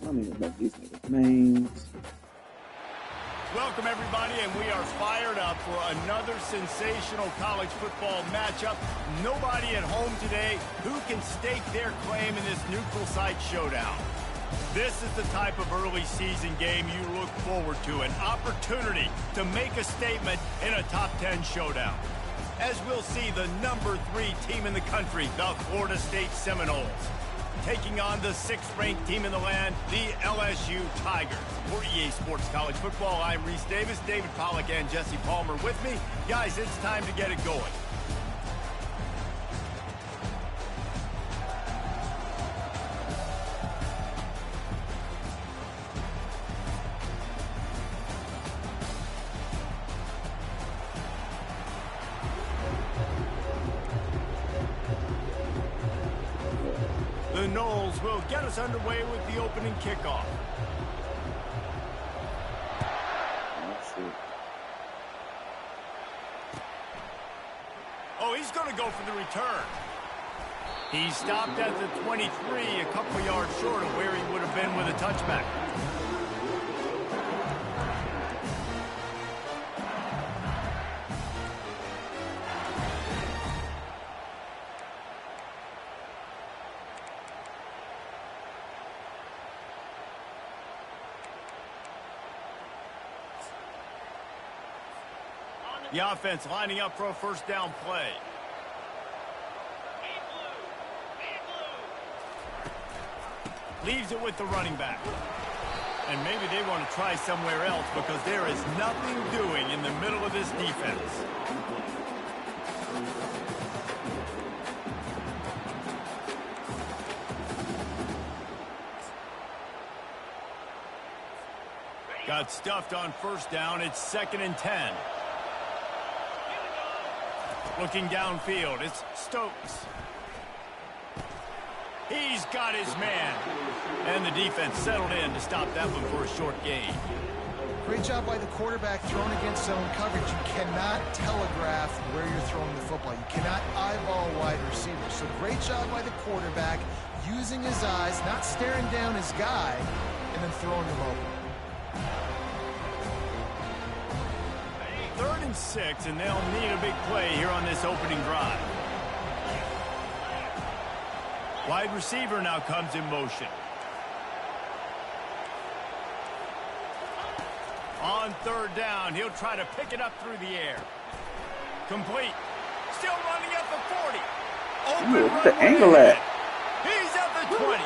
I mean, about these niggas' names. Welcome, everybody, and we are fired up for another sensational college football matchup. Nobody at home today who can stake their claim in this neutral site showdown. This is the type of early season game you look forward to, an opportunity to make a statement in a top 10 showdown. As we'll see, the number 3 team in the country, the Florida State Seminoles, taking on the 6th-ranked team in the land, the LSU Tigers. For EA Sports College Football, I'm Reese Davis, David Pollack, and Jesse Palmer with me. Guys, it's time to get it going. The Noles will get us underway with the opening kickoff. Oh, he's going to go for the return. He stopped at the 23, a couple yards short of where he would have been with a touchback. The offense lining up for a first down play. Leaves it with the running back. And maybe they want to try somewhere else because there is nothing doing in the middle of this defense. Got stuffed on first down. It's 2nd and 10. Looking downfield, it's Stokes. He's got his man. And the defense settled in to stop that one for a short gain. Great job by the quarterback thrown against zone coverage. You cannot telegraph where you're throwing the football. You cannot eyeball wide receivers. So great job by the quarterback using his eyes, not staring down his guy, and then throwing him open. 3rd and 6, and they'll need a big play here on this opening drive. Wide receiver now comes in motion. On 3rd down, he'll try to pick it up through the air. Complete. Still running at the 40. Open What's the angle at? He's at the 20.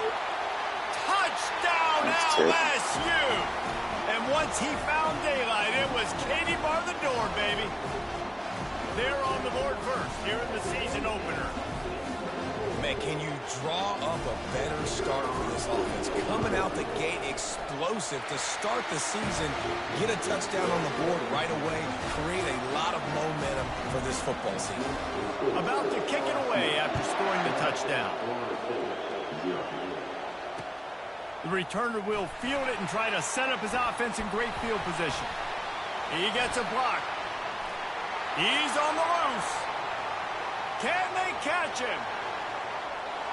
Touchdown LSU. And once he found daylight, it was Katie bar the door, baby. They're on the board first here in the season opener. Man, can you draw up a better start for this offense? Coming out the gate explosive to start the season, get a touchdown on the board right away, create a lot of momentum for this football season. About to kick it away after scoring the touchdown. The returner will field it and try to set up his offense in great field position. He gets a block. He's on the loose. Can they catch him?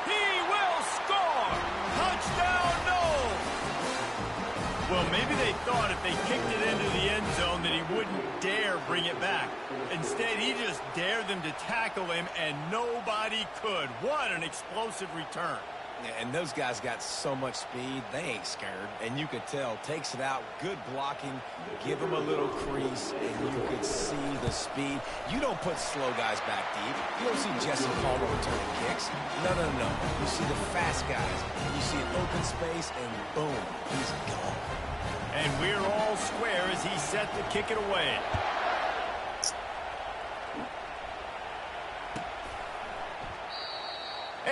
He will score! Touchdown, Noles! Well, maybe they thought if they kicked it into the end zone that he wouldn't dare bring it back. Instead, he just dared them to tackle him, and nobody could. What an explosive return. Yeah, and those guys got so much speed, they ain't scared. And you could tell, takes it out, good blocking, give them a little crease, and you could see the speed. You don't put slow guys back deep. You don't see Jesse Palmer returning kicks. No. You see the fast guys. You see an open space, and boom, he's gone. And we're all square as he set to kick it away.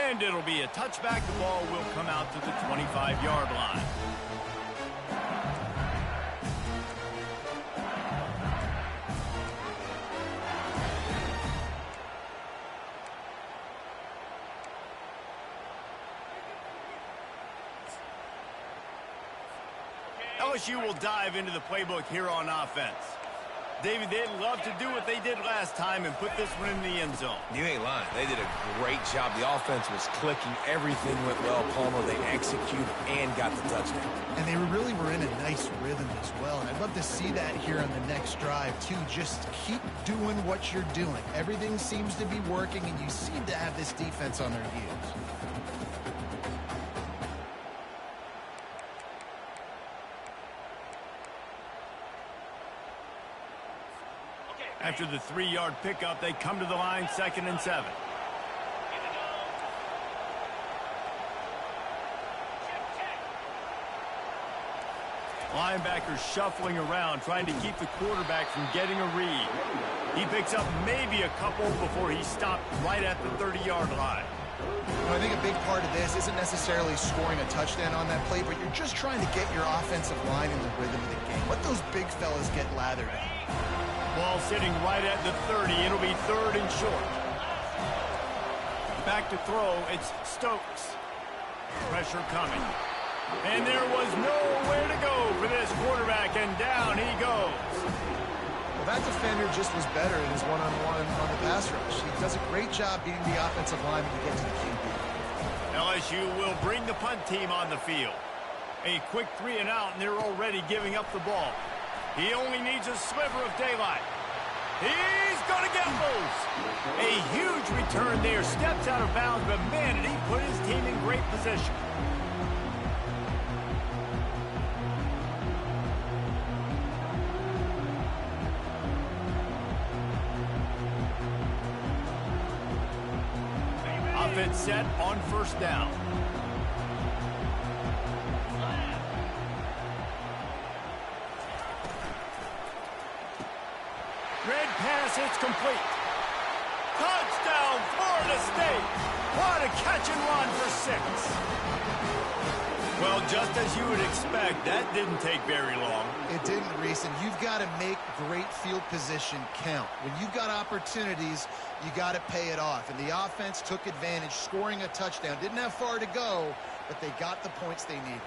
And it'll be a touchback. The ball will come out to the 25-yard line. LSU will dive into the playbook here on offense. David, they'd love to do what they did last time and put this one in the end zone. You ain't lying. They did a great job. The offense was clicking. Everything went well, Palmer. They executed and got the touchdown. And they really were in a nice rhythm as well. And I'd love to see that here on the next drive, too. Just keep doing what you're doing. Everything seems to be working, and you seem to have this defense on their heels. After the 3-yard pickup, they come to the line, 2nd and 7. Linebackers shuffling around, trying to keep the quarterback from getting a read. He picks up maybe a couple before he stopped right at the 30-yard line. I think a big part of this isn't necessarily scoring a touchdown on that play, but you're just trying to get your offensive line in the rhythm of the game. Let those big fellas get lathered up. Ball sitting right at the 30. It'll be 3rd and short. Back to throw. It's Stokes. Pressure coming. And there was nowhere to go for this quarterback, and down he goes. Well, that defender just was better in his one-on-one on the pass rush. He does a great job beating the offensive line when he gets to the QB. LSU will bring the punt team on the field. A quick 3 and out, and they're already giving up the ball. He only needs a sliver of daylight. He's going to get loose. A huge return there. Steps out of bounds, but man, did he put his team in great position. Offense set on 1st down. Red pass, it's complete. Touchdown, Florida State. What a catch and run for 6. Well, just as you would expect, that didn't take very long. It didn't, Reese, and you've got to make great field position count. When you've got opportunities, you got to pay it off. And the offense took advantage, scoring a touchdown. Didn't have far to go, but they got the points they needed.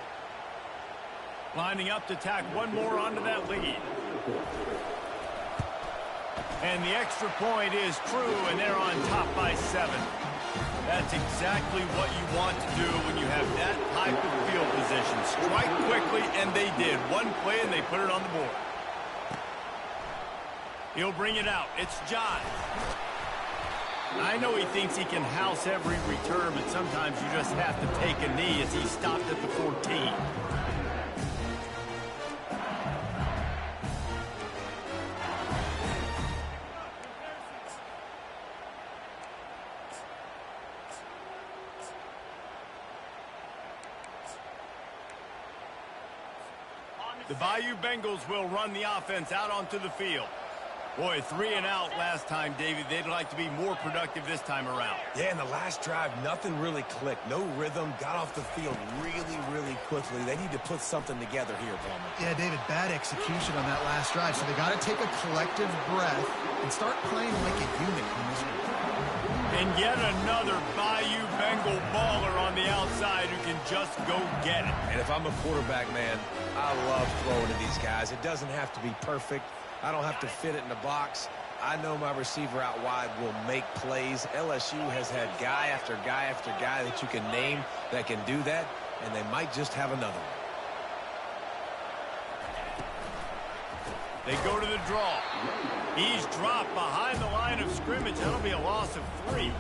Lining up to tack one more onto that lead. And the extra point is true, and they're on top by 7. That's exactly what you want to do when you have that type of field position. Strike quickly, and they did. One play, and they put it on the board. He'll bring it out. It's John. I know he thinks he can house every return, but sometimes you just have to take a knee as he stopped at the 14. The Bayou Bengals will run the offense out onto the field. Boy, 3 and out last time, David. They'd like to be more productive this time around. Yeah, in the last drive, nothing really clicked. No rhythm, got off the field really quickly. They need to put something together here, Palmer. Yeah, David, bad execution on that last drive. So they got to take a collective breath and start playing like a unit in this one. And yet another Bayou Bengal baller on the outside who can just go get it. And if I'm a quarterback, man, I love throwing to these guys. It doesn't have to be perfect. I don't have to fit it in the box. I know my receiver out wide will make plays. LSU has had guy after guy after guy that you can name that can do that, and they might just have another one. They go to the draw. He's dropped behind the line of scrimmage. That'll be a loss of 3.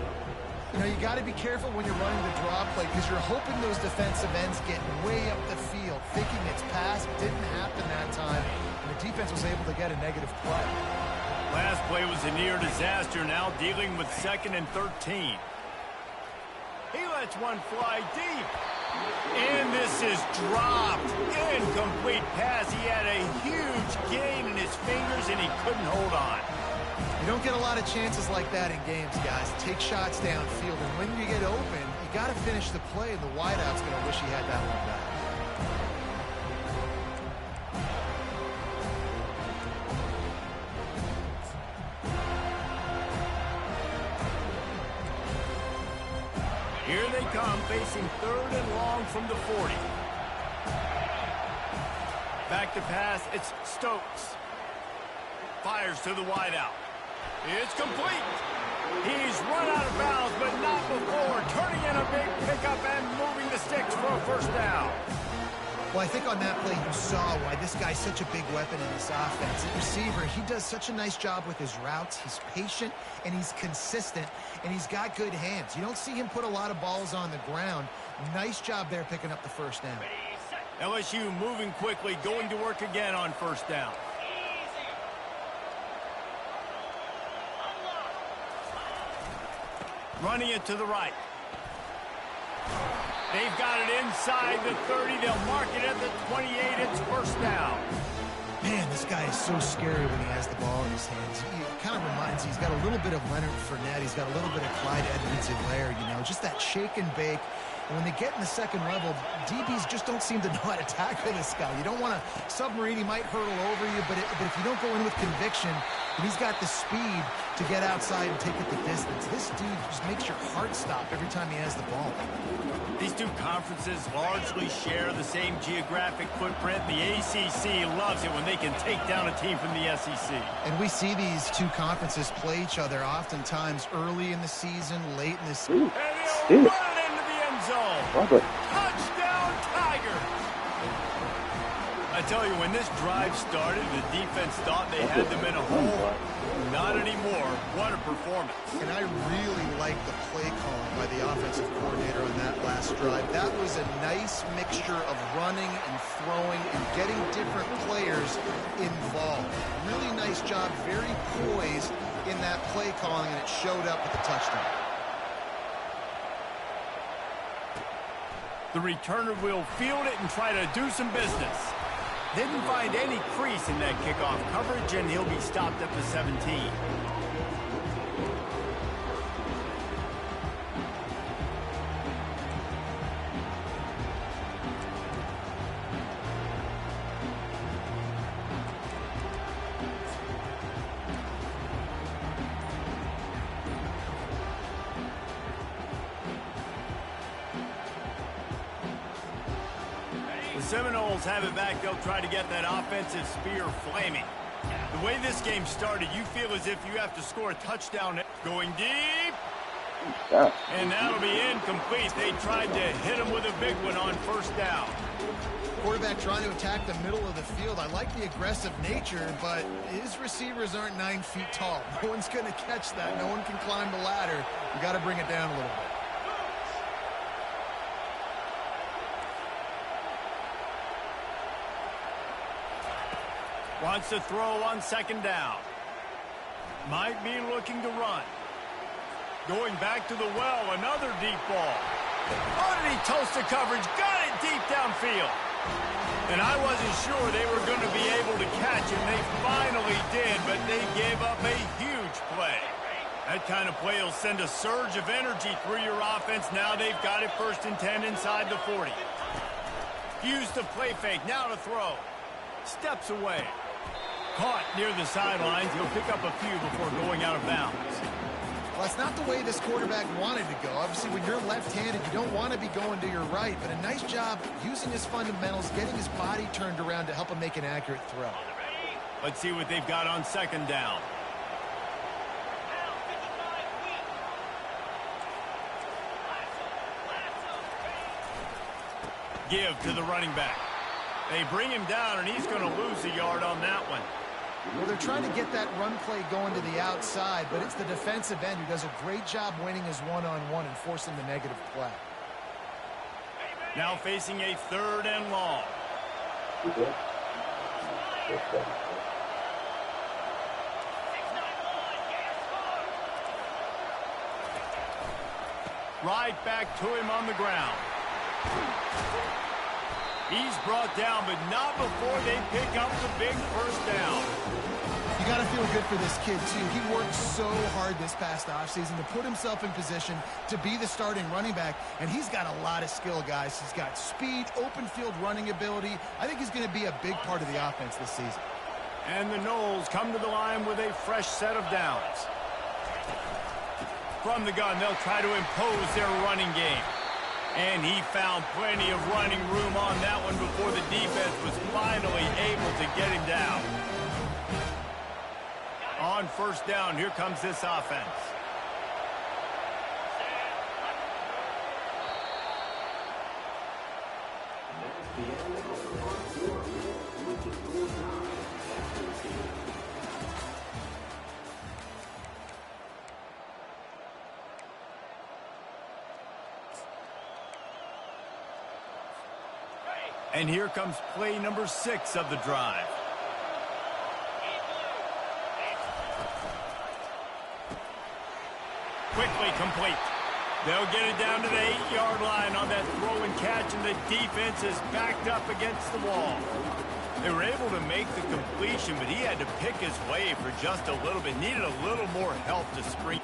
You know, you got to be careful when you're running the draw play because you're hoping those defensive ends get way up the field, thinking it's pass. Didn't happen that time, and the defense was able to get a negative play. Last play was a near disaster. Now dealing with 2nd and 13. He lets one fly deep. And this is dropped. Incomplete pass. He had a huge gain in his fingers, and he couldn't hold on. You don't get a lot of chances like that in games, guys. Take shots downfield, and when you get open, you got to finish the play, and the wideout's going to wish he had that one back. Here they come, facing 3rd and long from the 40. Back to pass, it's Stokes. Fires to the wideout. It's complete. He's run out of bounds, but not before turning in a big pickup and moving the sticks for a first down. Well, I think on that play you saw why this guy's such a big weapon in this offense. At receiver, he does such a nice job with his routes. He's patient, and he's consistent, and he's got good hands. You don't see him put a lot of balls on the ground. Nice job there picking up the first down. LSU moving quickly, going to work again on first down. Running it to the right. They've got it inside the 30. They'll mark it at the 28. It's first down. Man, this guy is so scary when he has the ball in his hands. He kind of reminds me, he's got a little bit of Leonard Fournette. He's got a little bit of Clyde Edwards-Helaire, you know, just that shake and bake. And when they get in the second level, DBs just don't seem to know how to tackle this guy. You don't want to submarine. He might hurdle over you, but if you don't go in with conviction, and he's got the speed to get outside and take it the distance. This dude just makes your heart stop every time he has the ball. These two conferences largely share the same geographic footprint. The ACC loves it when they can take down a team from the SEC. And we see these two conferences play each other oftentimes early in the season, late in the season. And he'll run it into the end zone. Robert. Touchdown, Tiger! I tell you, when this drive started, the defense thought they had them in a hole. Not anymore. What a performance. And I really like the play calling by the offensive coordinator on that last drive. That was a nice mixture of running and throwing and getting different players involved. Really nice job, very poised in that play calling, and it showed up with the touchdown. The returner will field it and try to do some business. Didn't find any crease in that kickoff coverage, and he'll be stopped at the 17. The Seminoles have it back. They'll try to get that offensive spear flaming. The way this game started, you feel as if you have to score a touchdown. Going deep. And that'll be incomplete. They tried to hit him with a big one on first down. Quarterback trying to attack the middle of the field. I like the aggressive nature, but his receivers aren't 9 feet tall. No one's going to catch that. No one can climb the ladder. You got to bring it down a little bit. Wants to throw on second down. Might be looking to run. Going back to the well, another deep ball. Oh, did he toast the coverage? Got it deep downfield. And I wasn't sure they were going to be able to catch him. They finally did, but they gave up a huge play. That kind of play will send a surge of energy through your offense. Now they've got it 1st and 10 inside the 40. Used the play fake, now to throw. Steps away. Caught near the sidelines. He'll pick up a few before going out of bounds. Well, that's not the way this quarterback wanted to go. Obviously, when you're left-handed, you don't want to be going to your right, but a nice job using his fundamentals, getting his body turned around to help him make an accurate throw. Let's see what they've got on second down. Give to the running back. They bring him down, and he's going to lose a yard on that one. Well, they're trying to get that run play going to the outside, but it's the defensive end who does a great job winning his one-on-one and forcing the negative play. Now facing a 3rd and long. Right back to him on the ground. He's brought down, but not before they pick up the big first down. You got to feel good for this kid, too. He worked so hard this past offseason to put himself in position to be the starting running back, and he's got a lot of skill, guys. He's got speed, open field running ability. I think he's going to be a big part of the offense this season. And the Noles come to the line with a fresh set of downs. From the gun, they'll try to impose their running game. And he found plenty of running room on that one before the defense was finally able to get him down. On first down, here comes this offense. And here comes play number 6 of the drive. Quickly complete. They'll get it down to the 8-yard line on that throw and catch, and the defense is backed up against the wall. They were able to make the completion, but he had to pick his way for just a little bit. Needed a little more help to spring.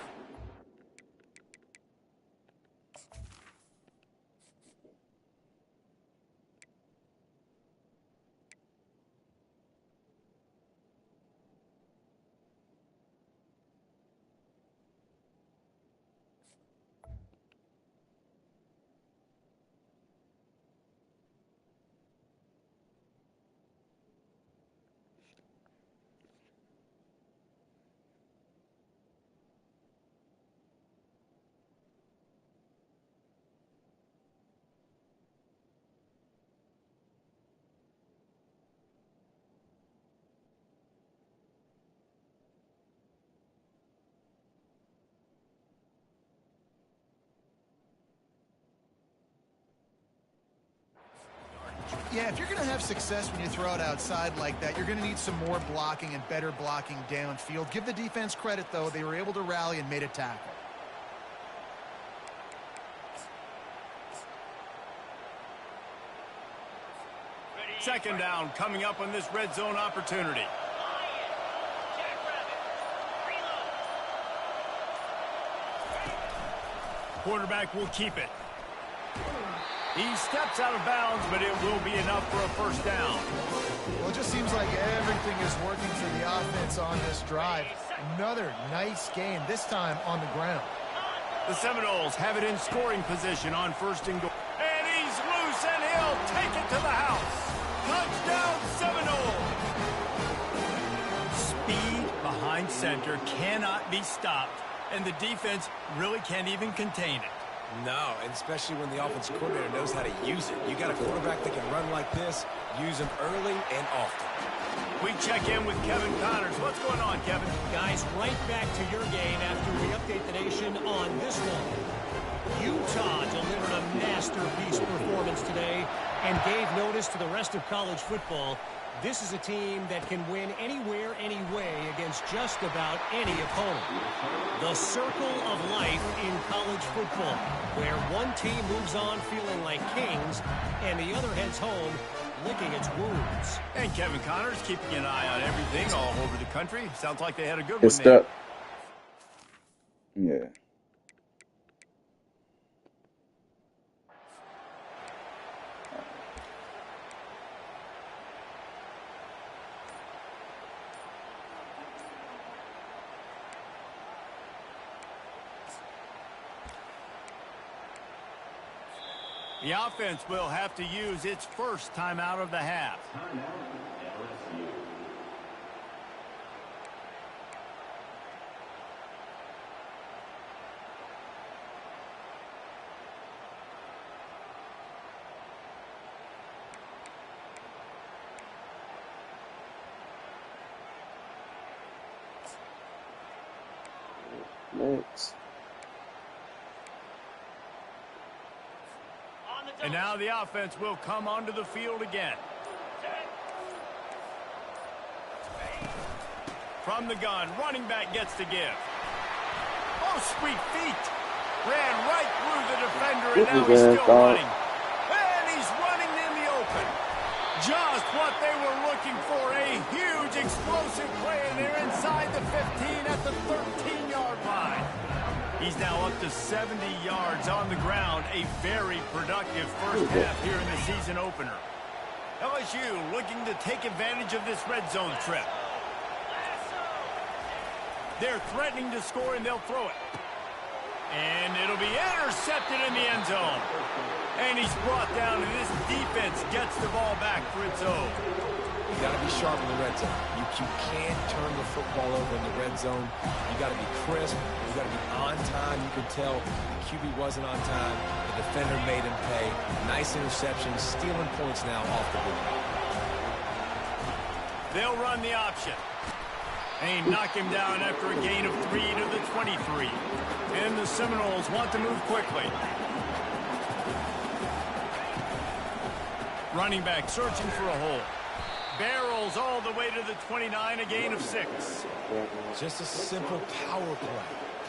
Yeah, if you're going to have success when you throw it outside like that, you're going to need some more blocking and better blocking downfield. Give the defense credit, though. They were able to rally and made a tackle. Second down coming up on this red zone opportunity. Quarterback will keep it. He steps out of bounds, but it will be enough for a first down. Well, it just seems like everything is working for the offense on this drive. Another nice game, this time on the ground. The Seminoles have it in scoring position on first and goal. And he's loose, and he'll take it to the house. Touchdown, Seminoles! Speed behind center cannot be stopped, and the defense really can't even contain it. No, and especially when the offensive coordinator knows how to use it. You got a quarterback that can run like this, use them early and often. We check in with Kevin Connors. What's going on, Kevin? Guys, right back to your game after we update the nation on this one. Utah delivered a masterpiece performance today and gave notice to the rest of college football. This is a team that can win anywhere, any way against just about any opponent. The circle of life in college football, where one team moves on feeling like kings and the other heads home licking its wounds. And Kevin Connors keeping an eye on everything all over the country. Sounds like they had a good It's one there. Yeah. The offense will have to use its first timeout of the half. Next. And now the offense will come onto the field again. From the gun, running back gets to give. Oh, sweet feet. Ran right through the defender, and now he's still running. And he's running in the open. Just what they were looking for, a huge explosive play, and they're inside the 15 at the 13-yard line. He's now up to 70 yards on the ground, a very productive first half here in the season opener. LSU looking to take advantage of this red zone trip. They're threatening to score, and they'll throw it. And it'll be intercepted in the end zone. And he's brought down, and this defense gets the ball back for its own. You got to be sharp in the red zone. You can't turn the football over in the red zone. You got to be crisp. You got to be on time. You can tell the QB wasn't on time. The defender made him pay. Nice interception, stealing points now off the board. They'll run the option. And he knocked him down after a gain of 3 to the 23. And the Seminoles want to move quickly. Running back searching for a hole. Barrels all the way to the 29, a gain of 6. Just a simple power play.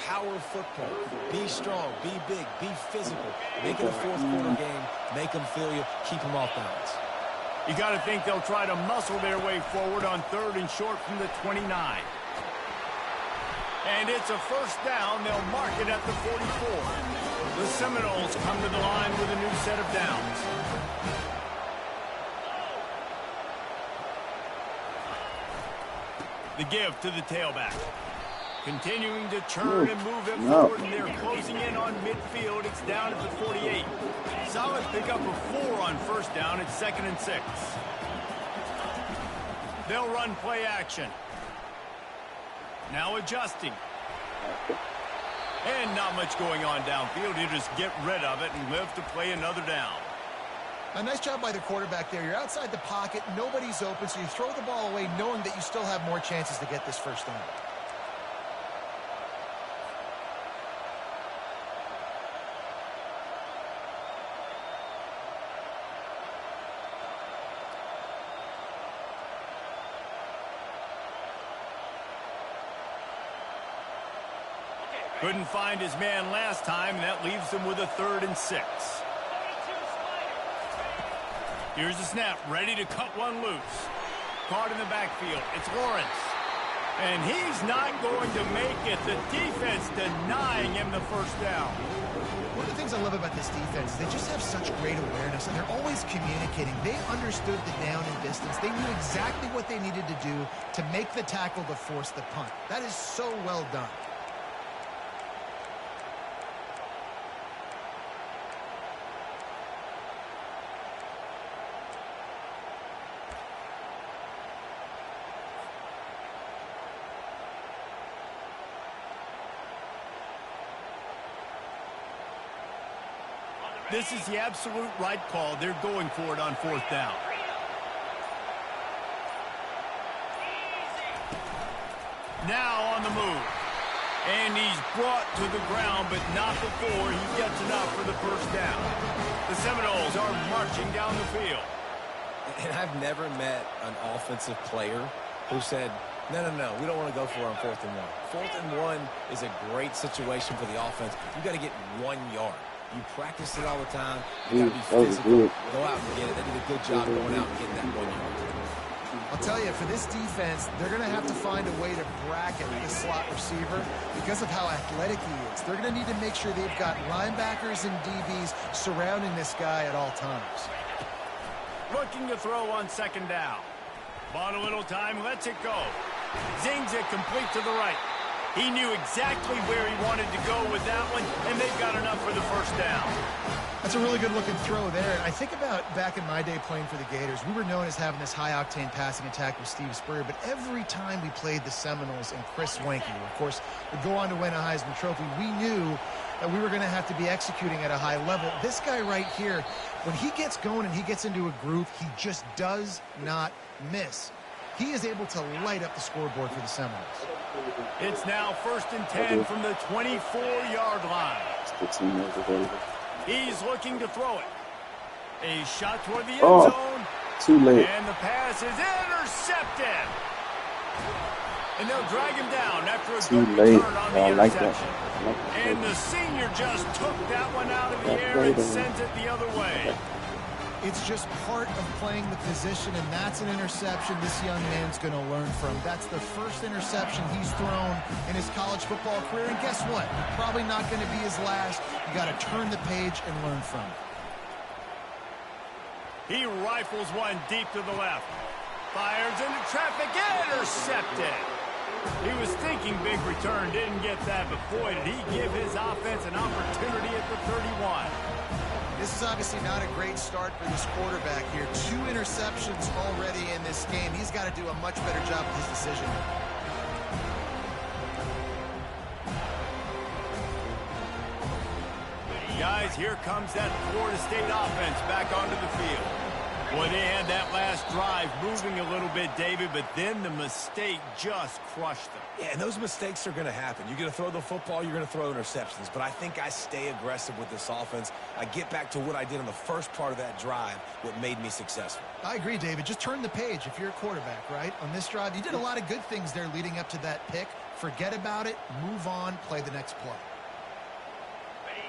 Power football. Be strong, be big, be physical. Make it a fourth quarter game. Make them feel you. Keep them off balance. You got to think they'll try to muscle their way forward on 3rd and short from the 29. And it's a first down. They'll mark it at the 44. The Seminoles come to the line with a new set of downs. The give to the tailback. Continuing to turn and move it forward, and they're closing in on midfield. It's down at the 48. Solid pickup of 4 on first down. It's 2nd and 6. They'll run play action. Now adjusting. And not much going on downfield. You just get rid of it and live to play another down. A nice job by the quarterback there. You're outside the pocket. Nobody's open, so you throw the ball away knowing that you still have more chances to get this first down. Couldn't find his man last time, and that leaves him with a 3rd and 6. Here's the snap, ready to cut one loose. Caught in the backfield. It's Lawrence. And he's not going to make it. The defense denying him the first down. One of the things I love about this defense is they just have such great awareness, and they're always communicating. They understood the down and distance. They knew exactly what they needed to do to make the tackle to force the punt. That is so well done. This is the absolute right call. They're going for it on 4th down. Now on the move. And he's brought to the ground, but not before he gets enough for the first down. The Seminoles are marching down the field. And I've never met an offensive player who said, no, we don't want to go for it on 4th and 1. 4th and 1 is a great situation for the offense. You got to get 1 yard. You practice it all the time. You got to be physical. Go out and get it. They did a good job going out and getting that 1 yard. I'll tell you, for this defense, they're going to have to find a way to bracket the slot receiver because of how athletic he is. They're going to need to make sure they've got linebackers and DBs surrounding this guy at all times. Looking to throw on 2nd down. Bought a little time, lets it go. Zings it complete to the right. He knew exactly where he wanted to go with that one, and they've got enough for the first down. That's a really good-looking throw there. I think about back in my day playing for the Gators, we were known as having this high-octane passing attack with Steve Spurrier, but every time we played the Seminoles and Chris Wenke, who, of course, would go on to win a Heisman Trophy, we knew that we were going to have to be executing at a high level. This guy right here, when he gets going and he gets into a groove, he just does not miss. He is able to light up the scoreboard for the Seminoles. It's now 1st and 10 from the 24-yard line. He's looking to throw it. A shot toward the end zone. Too late. And the pass is intercepted. And they'll drag him down after a good return on the interception. And the senior just took that one out of the air and sends it the other way. It's just part of playing the position, and that's an interception this young man's going to learn from. That's the first interception he's thrown in his college football career, and guess what? Probably not going to be his last. You got to turn the page and learn from it. He rifles one deep to the left. Fires into traffic, intercepted. He was thinking big return, didn't get that, but boy, did he give his offense an opportunity at the 31. This is obviously not a great start for this quarterback here. 2 interceptions already in this game. He's got to do a much better job with his decision. Guys, here comes that Florida State offense back onto the field. Boy, they had that last drive moving a little bit, David, but then the mistake just crushed them. Yeah, and those mistakes are going to happen. You're going to throw the football, you're going to throw interceptions. But I think I stay aggressive with this offense. I get back to what I did on the first part of that drive, what made me successful. I agree, David. Just turn the page if you're a quarterback, right? On this drive, you did a lot of good things there leading up to that pick. Forget about it, move on, play the next play.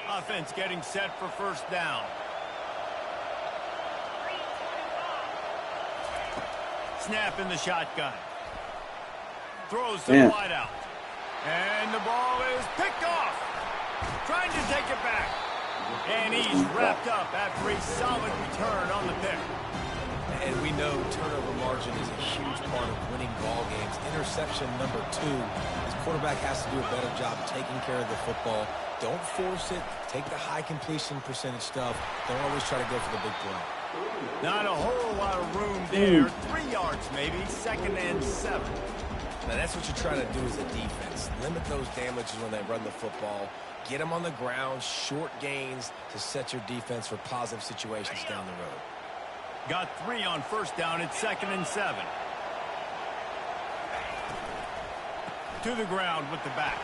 Offense getting set for first down. Snap in the shotgun. Throws to the wideout. And the ball is picked off. Trying to take it back. And he's wrapped up after a solid return on the pick. And we know turnover margin is a huge part of winning ball games. Interception number 2. His quarterback has to do a better job taking care of the football. Don't force it. Take the high completion percentage stuff. Don't always try to go for the big play. Not a whole lot of room there. 3 yards maybe. 2nd and 7. Now that's what you're trying to do as a defense. Limit those damages when they run the football. Get them on the ground. Short gains to set your defense for positive situations down the road. Got 3 on first down. It's 2nd and 7. To the ground with the back.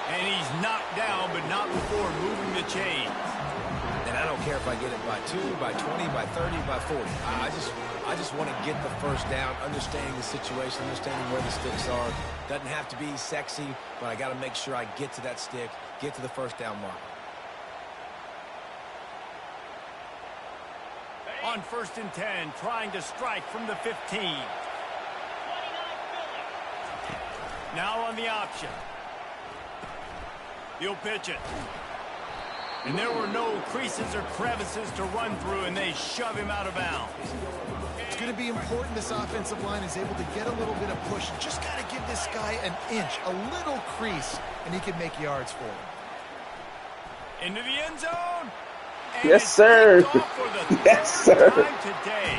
And he's knocked down, but not before moving the chains. And I don't care if I get it by 2, by 20, by 30, by 40. I just want to get the first down, understanding the situation, understanding where the sticks are. Doesn't have to be sexy, but I got to make sure I get to that stick, get to the first down mark. On 1st and 10, trying to strike from the 15. Now on the option. He'll pitch it. And there were no creases or crevices to run through, and they shove him out of bounds. It's going to be important this offensive line is able to get a little bit of push. Just got to give this guy an inch, a little crease, and he can make yards for him. Into the end zone. Yes, sir. Yes, sir. Today.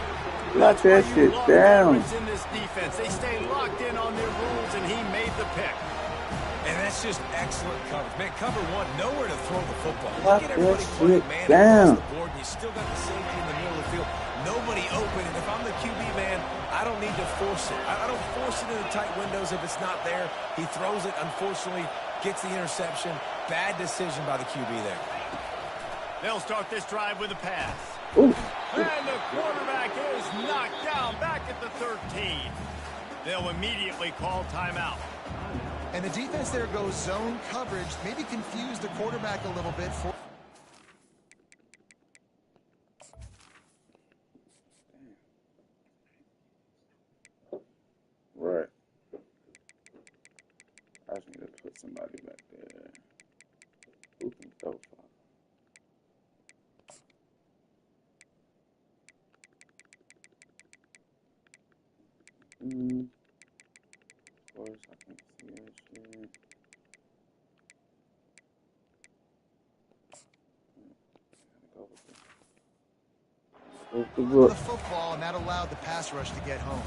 Lock that shit down. In this defense, they stay locked in on their rules, and he made the pick. And that's just excellent coverage. Man, cover 1, nowhere to throw the football. Lock Look at everybody that playing shit man down. across the board, and you still got the safety in the middle of the field. Nobody open, and if I'm the QB, man, I don't need to force it. I don't force it in the tight windows if it's not there. He throws it, unfortunately, gets the interception. Bad decision by the QB there. They'll start this drive with a pass. Ooh. And the quarterback is knocked down back at the 13. They'll immediately call timeout. And the defense there goes zone coverage, maybe confuse the quarterback a little bit. Right. I just need to put somebody back there who can go far. Of course, I can see that shit. The football, and that allowed the pass rush to get home.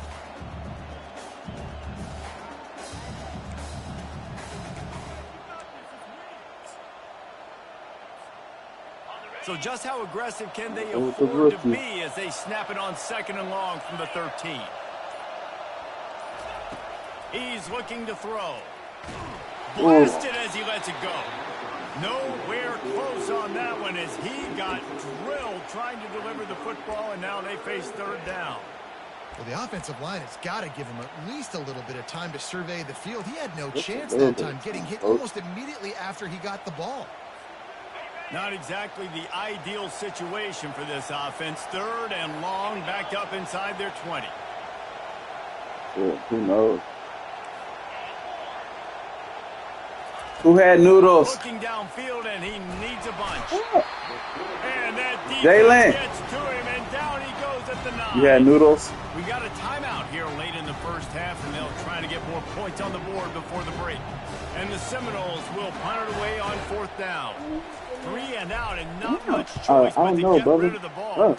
So just how aggressive can they afford to be as they snap it on 2nd and long from the 13? He's looking to throw. Blasted as he lets it go. Nowhere close on that one as he got drilled trying to deliver the football, and now they face 3rd down. Well, the offensive line has got to give him at least a little bit of time to survey the field. He had no chance that time, getting hit almost immediately after he got the ball. Not exactly the ideal situation for this offense. 3rd and long, backed up inside their 20. Yeah, who knows? Who had noodles? Looking downfield, and he needs a bunch. Oh. And that Jalen defense gets to him, and down he goes at the 9. You had noodles? We got a timeout here late in the first half, and they'll try to get more points on the board before the break. And the Seminoles will punt it away on 4th down. 3 and out, and not much choice but to get rid of the ball.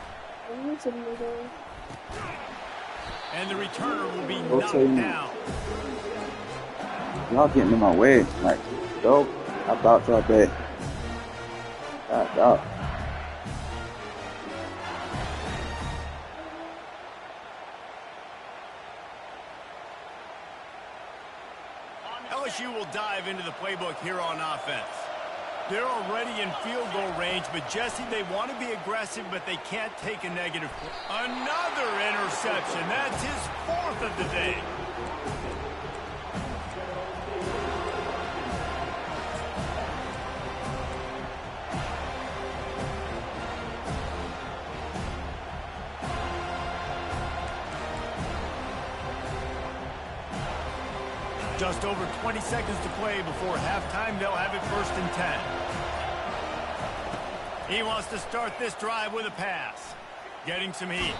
And the returner will be knocked down. Y'all getting in my way. Like, dope. I thought y'all bad. God, dog. LSU will dive into the playbook here on offense. They're already in field goal range, but Jesse, they want to be aggressive, but they can't take a negative. Another interception. That's his 4th of the day. Just over 20 seconds to play before halftime. They'll have it 1st and 10. He wants to start this drive with a pass. Getting some heat.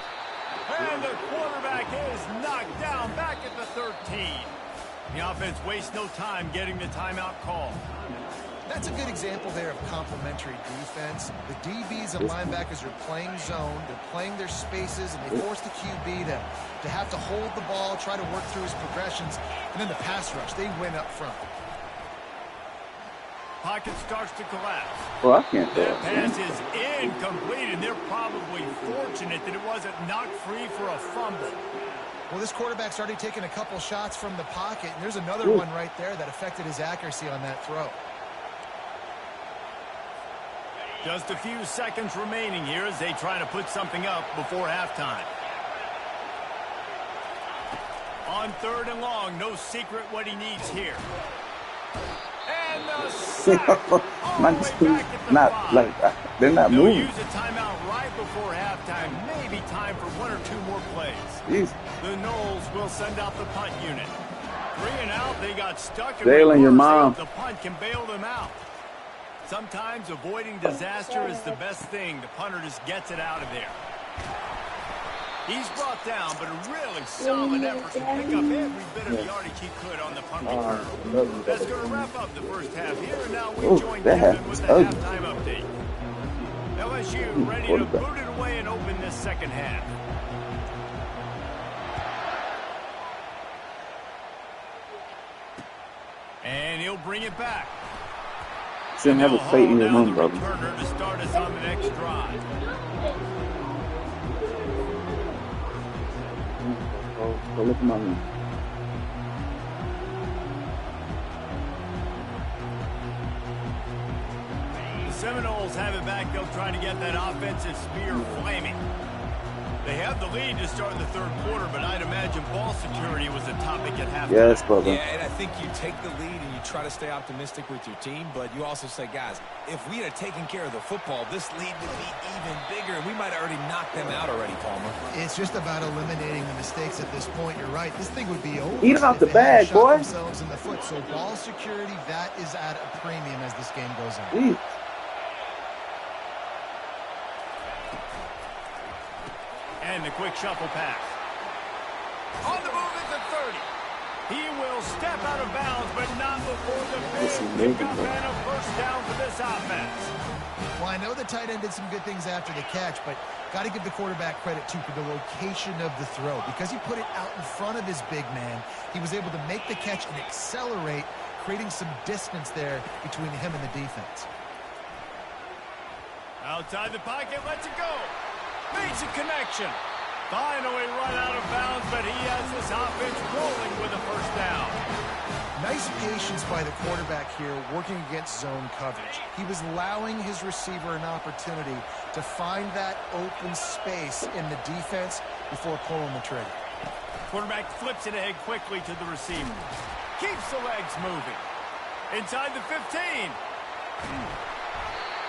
And the quarterback is knocked down back at the 13. The offense wastes no time getting the timeout call. That's a good example there of complementary defense. The DBs and linebackers are playing zone. They're playing their spaces, and they force the QB to have to hold the ball, try to work through his progressions. And then the pass rush, they win up front. Pocket starts to collapse. Well, I can't tell. That pass is incomplete, and they're probably fortunate that it wasn't knocked free for a fumble. Well, this quarterback's already taken a couple shots from the pocket, and there's another one right there that affected his accuracy on that throw. Just a few seconds remaining here as they try to put something up before halftime. On 3rd and long, no secret what he needs here. And the sack all the way back at the not 5. like they're not They'll moving. use a timeout right before halftime. Maybe time for 1 or 2 more plays. Jeez. The Noles will send out the punt unit. 3 and out, they got stuck in Jalen, your mom. The punt can bail them out. Sometimes avoiding disaster is the best thing. The punter just gets it out of there. He's brought down, but a really solid effort to pick up every bit of yardage he could on the punt return. That's going to wrap up the first half here, and now we join Kevin with the halftime update. LSU ready to boot it away and open this second half. And he'll bring it back. Shouldn't have a plate in your room, brother. Returner to start us on the next drive. Go look at my room. The Seminoles have it back. They'll try to get that offensive spear flaming. They have the lead to start in the 3rd quarter, but I'd imagine ball security was a topic at halftime. Yes, brother. Yeah, and I think you take the lead and you try to stay optimistic with your team, but you also say, guys, if we had taken care of the football, this lead would be even bigger, and we might have already knocked them out already, Palmer. It's just about eliminating the mistakes at this point. You're right. This thing would be over. Eat him out the if they hadn't bag, shot boy. themselves in the foot. So ball security, that is at a premium as this game goes on. Jeez. And the quick shuffle pass. On the move at the 30. He will step out of bounds, but not before the big pickup and a first down for this offense. Well, I know the tight end did some good things after the catch, but got to give the quarterback credit, too, for the location of the throw. Because he put it out in front of his big man, he was able to make the catch and accelerate, creating some distance there between him and the defense. Outside the pocket, lets it go. Makes a connection. Finally run out of bounds, but he has this offense rolling with a first down. Nice patience by the quarterback here, working against zone coverage. He was allowing his receiver an opportunity to find that open space in the defense before pulling the trigger. Quarterback flips it ahead quickly to the receiver. Keeps the legs moving. Inside the 15.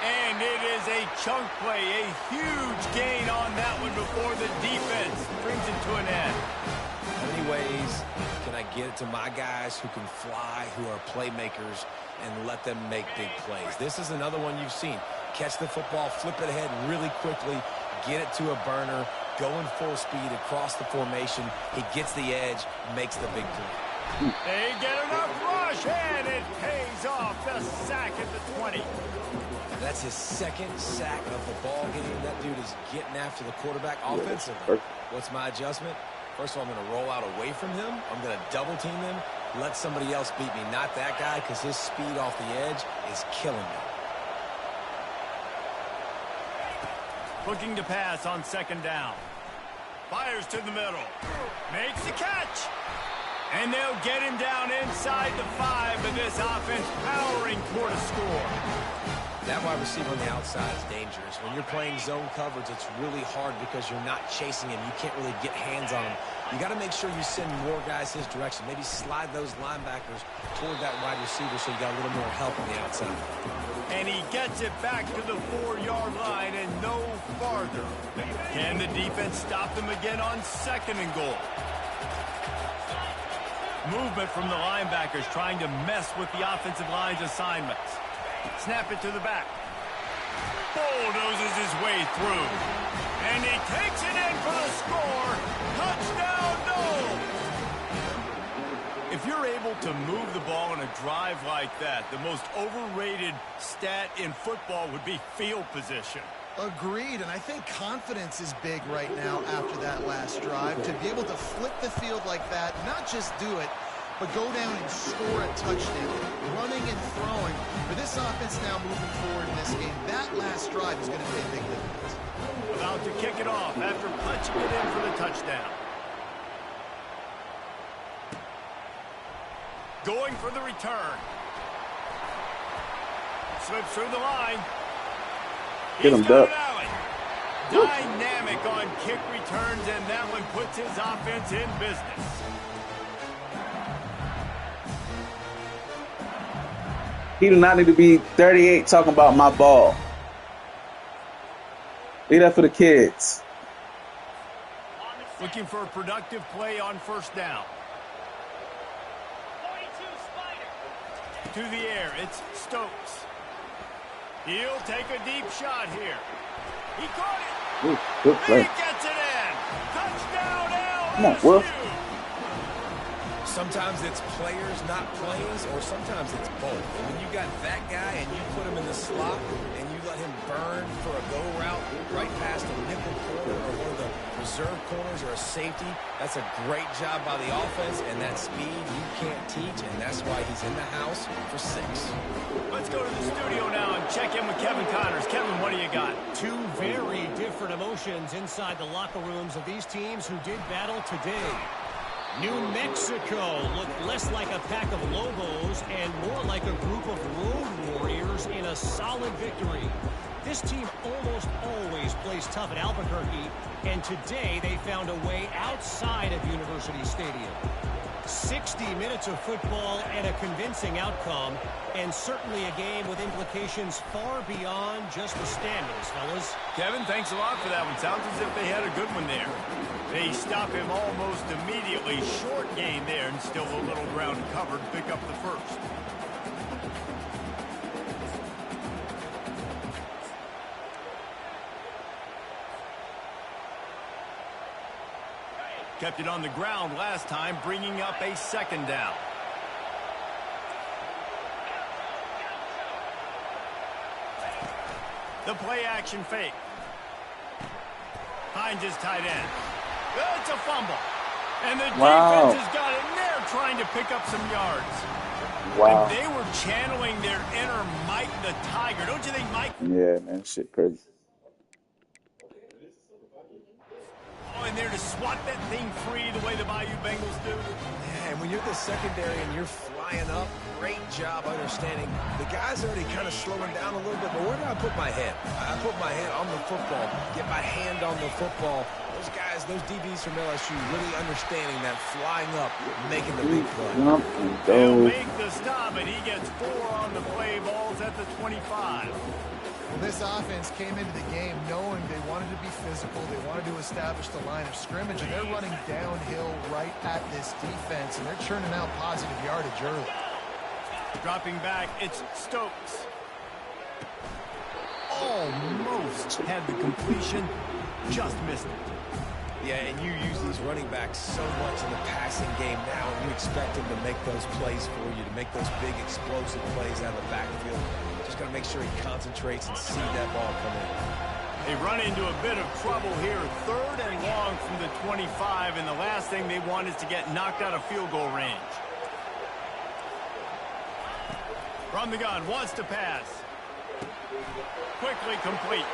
And it is a chunk play, a huge gain on that one before the defense brings it to an end. How many ways can I get it to my guys who can fly, who are playmakers, and let them make big plays? This is another one you've seen. Catch the football, flip it ahead really quickly, get it to a burner, going full speed across the formation. He gets the edge, makes the big play. They get enough rush, and it pays off. The sack at the 20. That's his second sack of the ball game. That dude is getting after the quarterback offensively. What's my adjustment? First of all, I'm going to roll out away from him. I'm going to double team him. Let somebody else beat me, not that guy, because his speed off the edge is killing me. Looking to pass on second down. Fires to the middle. Makes the catch. And they'll get him down inside the 5, but this offense powering toward a score. That wide receiver on the outside is dangerous. When you're playing zone coverage, it's really hard because you're not chasing him. You can't really get hands on him. You got to make sure you send more guys his direction. Maybe slide those linebackers toward that wide receiver so you got a little more help on the outside. And he gets it back to the 4-yard line and no farther. Can the defense stop them again on second and goal? Movement from the linebackers trying to mess with the offensive line's assignments. Snap it to the back. Bulldozes his way through. And he takes it in for the score. Touchdown, no! If you're able to move the ball in a drive like that, the most overrated stat in football would be field position. Agreed, and I think confidence is big right now after that last drive. To be able to flip the field like that, not just do it, but go down and score a touchdown, running and throwing. For this offense now moving forward in this game, that last drive is going to be a big difference. About to kick it off after punching it in for the touchdown. Going for the return. Slips through the line. Get him, Duck. Dynamic on kick returns, and that one puts his offense in business. He do not need to be 38 talking about my ball. Leave that for the kids. Looking for a productive play on first down. To the air, it's Stokes. He'll take a deep shot here. He caught it. Ooh, good play. He gets it in. Touchdown, LSU. Come on, Wolf. Sometimes it's players, not plays, or sometimes it's both. And when you got that guy and you put him in the slot and you let him burn for a go route right past a nickel corner or one of the reserve corners or a safety, that's a great job by the offense, and that speed you can't teach, and that's why he's in the house for 6. Let's go to the studio now and check in with Kevin Connors. Kevin, what do you got? Two very different emotions inside the locker rooms of these teams who did battle today. New Mexico looked less like a pack of Lobos and more like a group of road warriors in a solid victory. This team almost always plays tough at Albuquerque, and today they found a way outside of University Stadium. 60 minutes of football and a convincing outcome, and certainly a game with implications far beyond just the standings, fellas. Kevin, thanks a lot for that one. Sounds as if they had a good one there. They stop him almost immediately. Short gain there, and still a little ground covered. Pick up the first. Kept it on the ground last time, bringing up a second down. The play action fake. Finds his tight end. It's a fumble. And the defense has got in there trying to pick up some yards. Wow. And they were channeling their inner Mike the Tiger. Don't you think, Mike? Yeah, man, shit crazy. In there to swat that thing free the way the Bayou Bengals do. Yeah, and when you're the secondary and you're flying up, great job understanding. The guy's already kind of slowing down a little bit, but where do I put my head? I put my head on the football, get my hand on the football. Those guys, those DBs from LSU really understanding that flying up, making the big play. He'll make the stop, and he gets 4 on the play balls at the 25. Well, this offense came into the game knowing they wanted to be physical, they wanted to establish the line of scrimmage, and they're running downhill right at this defense, and they're churning out positive yardage early. Dropping back, it's Stokes. Almost had the completion, just missed it. Yeah, and you use these running backs so much in the passing game now, and you expect them to make those plays for you, to make those big explosive plays out of the backfield. Just got to make sure he concentrates and see that ball come in. They run into a bit of trouble here. 3rd and long from the 25, and the last thing they want is to get knocked out of field goal range. From the gun, wants to pass. Quickly complete.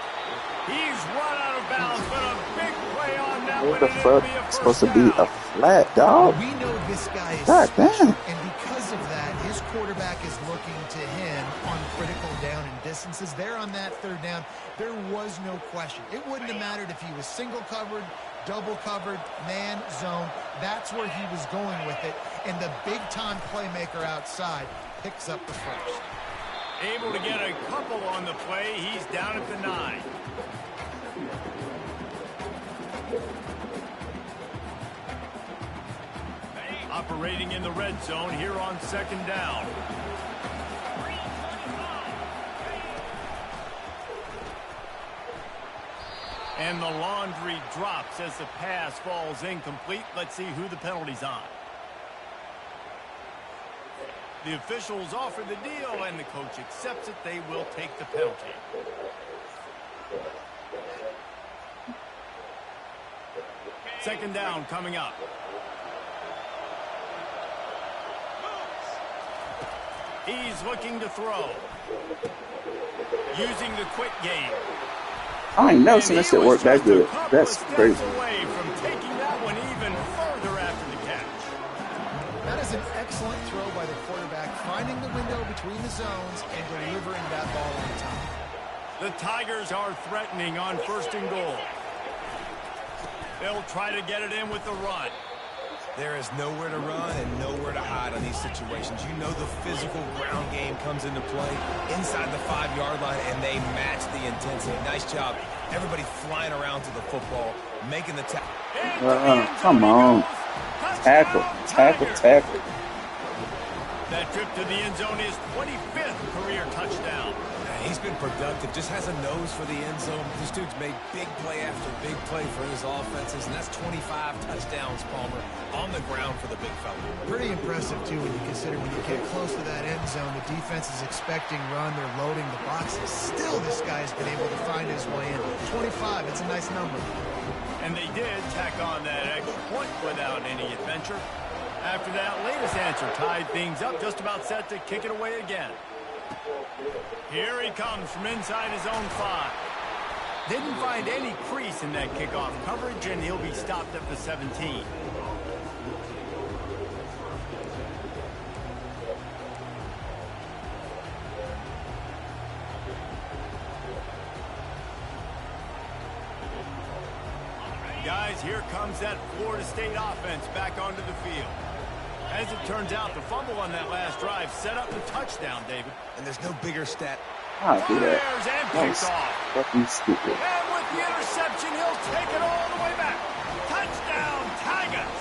He's run out of bounds, but a big play on that one. What the fuck? It's supposed to be a flat, dog. We know this guy is God special, damn. and because of that, his quarterback is looking to him on critical down and distances. There on that 3rd down, there was no question. It wouldn't have mattered if he was single covered, double covered, man, zone. That's where he was going with it, and the big-time playmaker outside picks up the first. Able to get a couple on the play. He's down at the 9. Operating in the red zone here on 2nd down. And the laundry drops as the pass falls incomplete. Let's see who the penalty's on. The officials offer the deal, and the coach accepts it. They will take the penalty. Second down coming up. He's looking to throw. Using the quick game. I ain't never seen that shit work that good. That's crazy. Away from taking that one even further after the catch. That is an excellent throw by the quarterback, finding the window between the zones and delivering that ball on time. The Tigers are threatening on 1st and goal. They'll try to get it in with the run. There is nowhere to run and nowhere to hide on these situations. You know the physical ground game comes into play inside the 5-yard line, and they match the intensity. Nice job. Everybody flying around to the football, making the tackle. Come on. Tackle, tackle, tackle. That trip to the end zone is 25th career touchdown. He's been productive, just has a nose for the end zone. This dude's made big play after big play for his offenses, and that's 25 touchdowns, Palmer, on the ground for the big fella. Pretty impressive, too, when you consider when you get close to that end zone, the defense is expecting run, they're loading the boxes. Still, this guy's been able to find his way in. 25, it's a nice number. And they did tack on that extra point without any adventure. After that latest answer tied things up, just about set to kick it away again. Here he comes from inside his own 5. Didn't find any crease in that kickoff coverage, and he'll be stopped at the 17. Guys, here comes that Florida State offense back onto the field. As it turns out, the fumble on that last drive set up the touchdown, David. And there's no bigger stat. I'll do that. And That picks was off. fucking stupid. And with the interception, he'll take it all the way back. Touchdown, Tigers.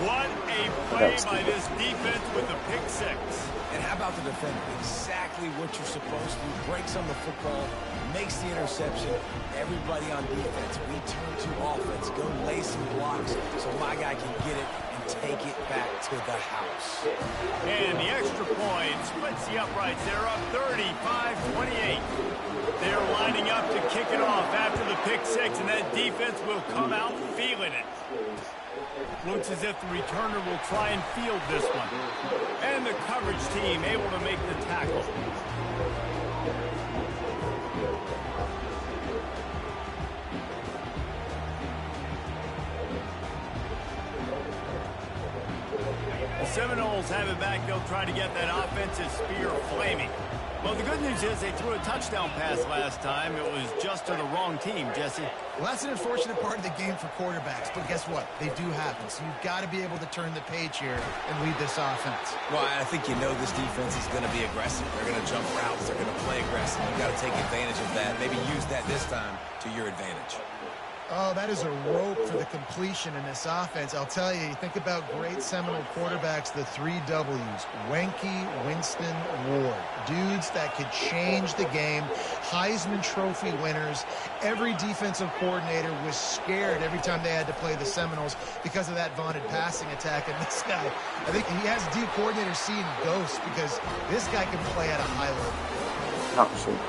What a play by this defense with the pick 6. And how about the defender? Exactly what you're supposed to. Breaks on the football, makes the interception. Everybody on defense, we turn to offense. Go lay some blocks so my guy can get it and take it back to the house. And the extra point splits the uprights. They're up 35-28. They're lining up to kick it off after the pick 6, and that defense will come out feeling it. Looks as if the returner will try and field this one. And the coverage team able to make the tackle. The Seminoles have it back. They'll try to get that offensive spear flaming. Well, the good news is they threw a touchdown pass last time. It was just to the wrong team, Jesse. Well, that's an unfortunate part of the game for quarterbacks, but guess what? They do happen, so you've got to be able to turn the page here and lead this offense. Well, I think this defense is going to be aggressive. They're going to jump routes. They're going to play aggressive. You've got to take advantage of that. Maybe use that this time to your advantage. Oh, that is a rope for the completion in this offense. I'll tell you, you think about great Seminole quarterbacks, the 3 W's, Wenke, Winston, Ward. Dudes that could change the game, Heisman Trophy winners. Every defensive coordinator was scared every time they had to play the Seminoles because of that vaunted passing attack. And this guy, I think he has D coordinators seeing ghosts because this guy can play at a high level. Absolutely.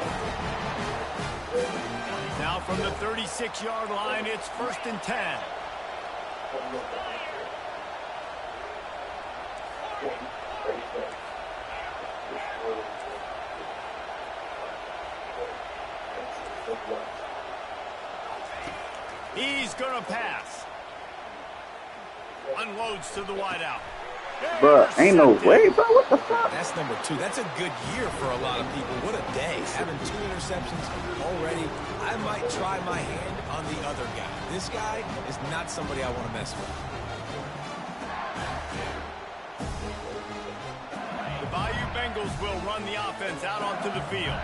Now from the 36-yard line, it's 1st and 10. He's going to pass. Unloads to the wideout. Bruh, ain't no way, bro. What the fuck? That's number 2. That's a good year for a lot of people. What a day. Having 2 interceptions already. I might try my hand on the other guy. This guy is not somebody I want to mess with. The Bayou Bengals will run the offense out onto the field.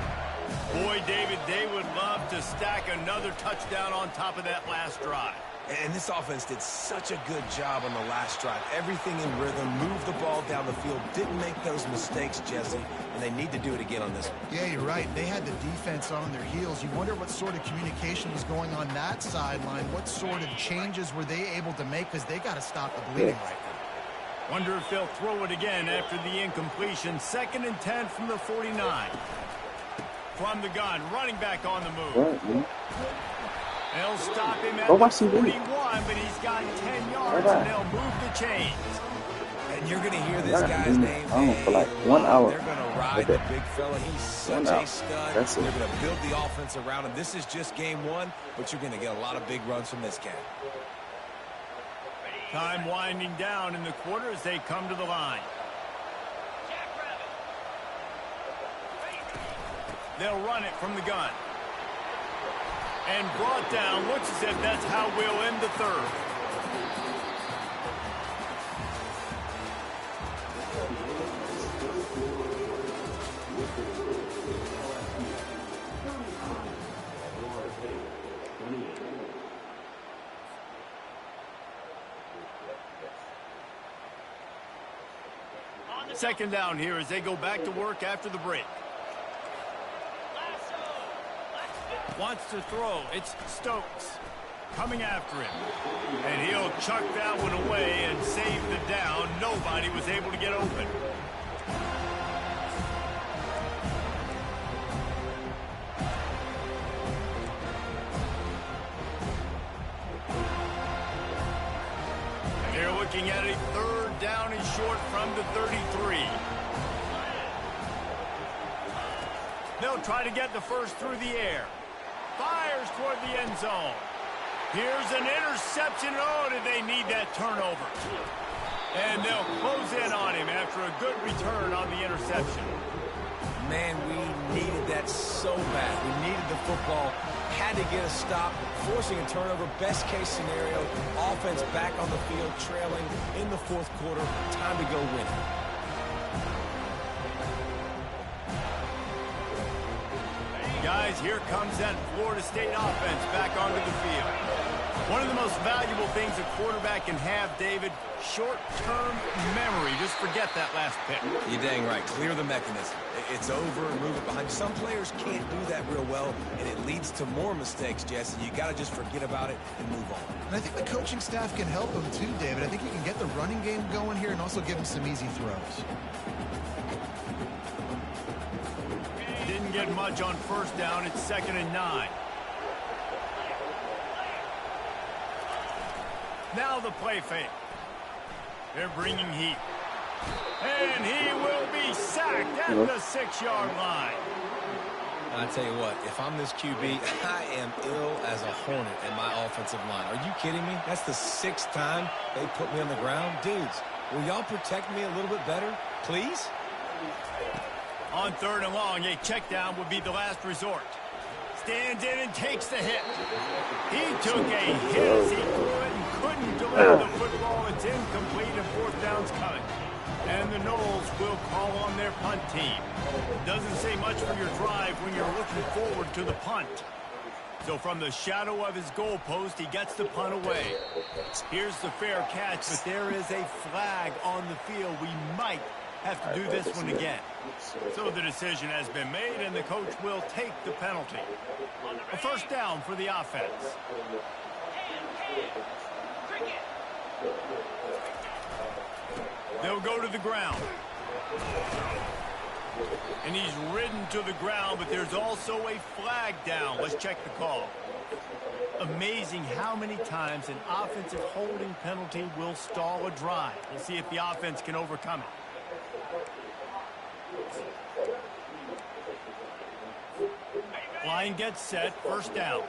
Boy, David, they would love to stack another touchdown on top of that last drive. And this offense did such a good job on the last drive. Everything in rhythm, moved the ball down the field, didn't make those mistakes, Jesse, and they need to do it again on this one. Yeah, you're right. They had the defense on their heels. You wonder what sort of communication was going on that sideline. What sort of changes were they able to make because they got to stop the bleeding right now. Wonder if they'll throw it again after the incompletion. 2nd and 10 from the 49. From the gun, running back on the move. They'll stop him at the 41, but he's got 10 yards, and they'll move the chains. And you're going to hear this guy's name. For like 1 hour. They're going to ride the big fella. He's such a stud. They're going to build the offense around him. This is just game 1, but you're going to get a lot of big runs from this cat. Time winding down in the quarter as they come to the line. They'll run it from the gun. And brought down. Looks as if that's how we'll end the 3rd. Second down here as they go back to work after the break. Wants to throw. It's Stokes coming after him. And he'll chuck that one away and save the down. Nobody was able to get open. They're looking at a 3rd down and short from the 33. They'll try to get the first through the air. Fires toward the end zone. Here's an interception. Oh, did they need that turnover? And they'll close in on him after a good return on the interception. Man, we needed that so bad. We needed the football. Had to get a stop. Forcing a turnover. Best case scenario. Offense back on the field, trailing in the 4th quarter. Time to go win. Guys, here comes that Florida State offense back onto the field. One of the most valuable things a quarterback can have, David, short-term memory. Just forget that last pick. You're dang right. Clear the mechanism. It's over, move it behind. Some players can't do that real well, and it leads to more mistakes, Jesse. You got to just forget about it and move on. And I think the coaching staff can help him too, David. I think he can get the running game going here and also give him some easy throws. Didn't get much on 1st down. It's 2nd and 9. Now the play fake. They're bringing heat. And he will be sacked at the 6-yard line. I tell you what, if I'm this QB, I am ill as a hornet in my offensive line. Are you kidding me? That's the 6th time they put me on the ground. Dudes, will y'all protect me a little bit better, please? On 3rd and long, a check down would be the last resort. Stands in and takes the hit. He took a hit as he couldn't deliver the football. It's incomplete and 4th down's coming. And the Noles will call on their punt team. Doesn't say much for your drive when you're looking forward to the punt. So from the shadow of his goalpost, he gets the punt away. Here's the fair catch, but there is a flag on the field. We might have to do this one again. So the decision has been made, and the coach will take the penalty. A 1st down for the offense. They'll go to the ground. And he's ridden to the ground, but there's also a flag down. Let's check the call. Amazing how many times an offensive holding penalty will stall a drive. We'll see if the offense can overcome it. Line gets set, 1st down.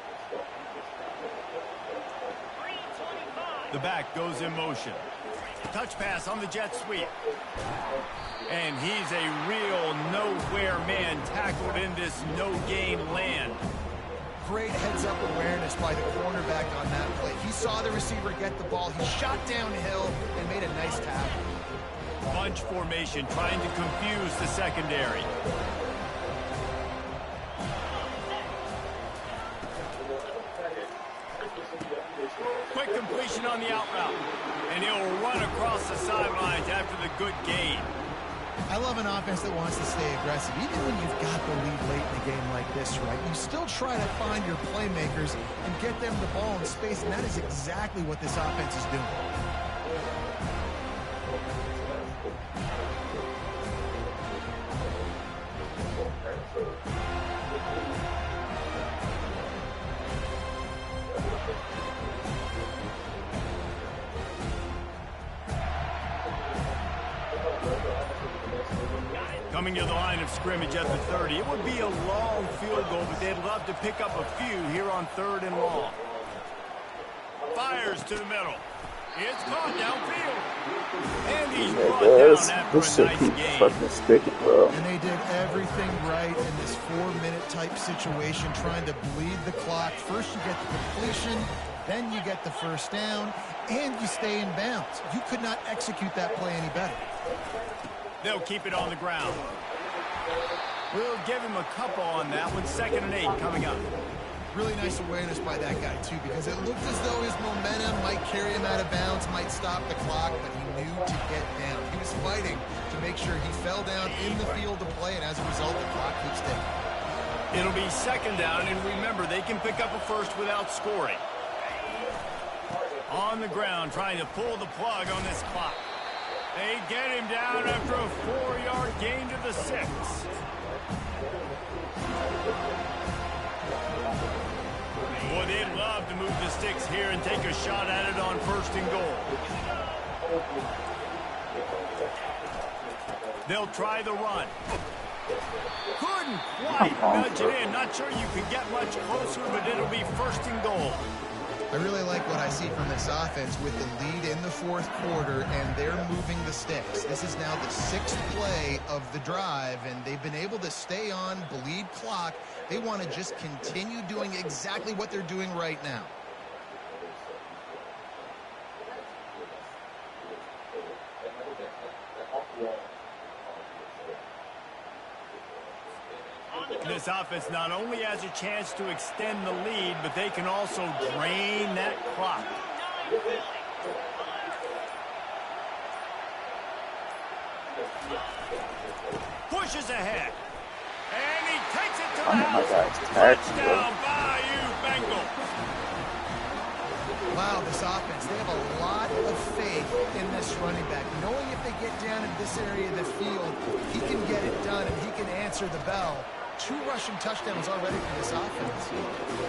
The back goes in motion. Touch pass on the jet sweep. And he's a real nowhere man tackled in this no-gain land. Great heads-up awareness by the cornerback on that play. He saw the receiver get the ball. He shot downhill and made a nice tackle. Bunch formation trying to confuse the secondary. Quick completion on the out route. And he'll run across the sidelines after the good gain. I love an offense that wants to stay aggressive. Even when you've got the lead late in a game like this, right, you still try to find your playmakers and get them the ball in space, and that is exactly what this offense is doing. Coming to the line of scrimmage at the 30. It would be a long field goal, but they'd love to pick up a few here on 3rd and long. Fires to the middle. It's caught downfield. And he's brought down after a nice game. And they did everything right in this 4-minute type situation, trying to bleed the clock. First you get the completion, then you get the 1st down, and you stay in bounds. You could not execute that play any better. They'll keep it on the ground. We'll give him a couple on that one. 2nd and 8 coming up. Really nice awareness by that guy, too, because it looked as though his momentum might carry him out of bounds, might stop the clock, but he knew to get down. He was fighting to make sure he fell down in the field to play, and as a result, the clock keeps ticking. It'll be 2nd down, and remember, they can pick up a 1st without scoring. On the ground, trying to pull the plug on this clock. They get him down after a 4-yard gain to the 6. Boy, they'd love to move the sticks here and take a shot at it on 1st and goal. They'll try the run. Couldn't quite nudge it in. Not sure you could get much closer, but it'll be 1st and goal. I really like what I see from this offense with the lead in the 4th quarter, and they're moving the sticks. This is now the 6th play of the drive, and they've been able to stay on, bleed clock. They want to just continue doing exactly what they're doing right now. This offense not only has a chance to extend the lead, but they can also drain that clock. Pushes ahead. And he takes it to the house. Touchdown, Bayou Bengals. Wow, this offense, they have a lot of faith in this running back. Knowing if they get down in this area of the field, he can get it done and he can answer the bell. 2 rushing touchdowns already for this offense.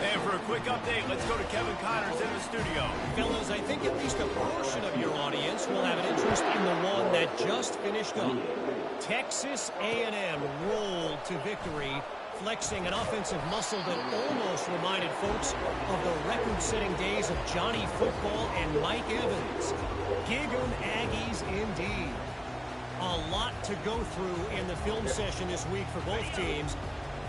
And for a quick update, let's go to Kevin Connors in the studio. Fellas, I think at least a portion of your audience will have an interest in the one that just finished up. Texas A&M rolled to victory, flexing an offensive muscle that almost reminded folks of the record-setting days of Johnny Football and Mike Evans. Gig 'em Aggies indeed. A lot to go through in the film session this week for both teams.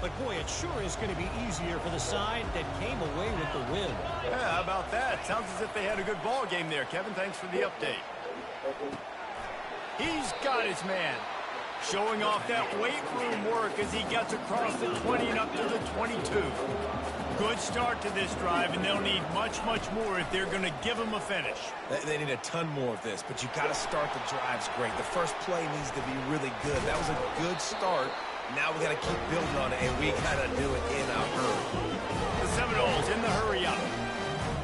But, boy, it sure is going to be easier for the side that came away with the win. Yeah, how about that? Sounds as if they had a good ball game there, Kevin. Thanks for the update. He's got his man. Showing off that weight room work as he gets across the 20 and up to the 22. Good start to this drive, and they'll need much, much more if they're going to give him a finish. They need a ton more of this, but you got to start the drives great. The first play needs to be really good. That was a good start. Now we got to keep building on it, and we got to do it in a hurry. The Seminoles in the hurry up.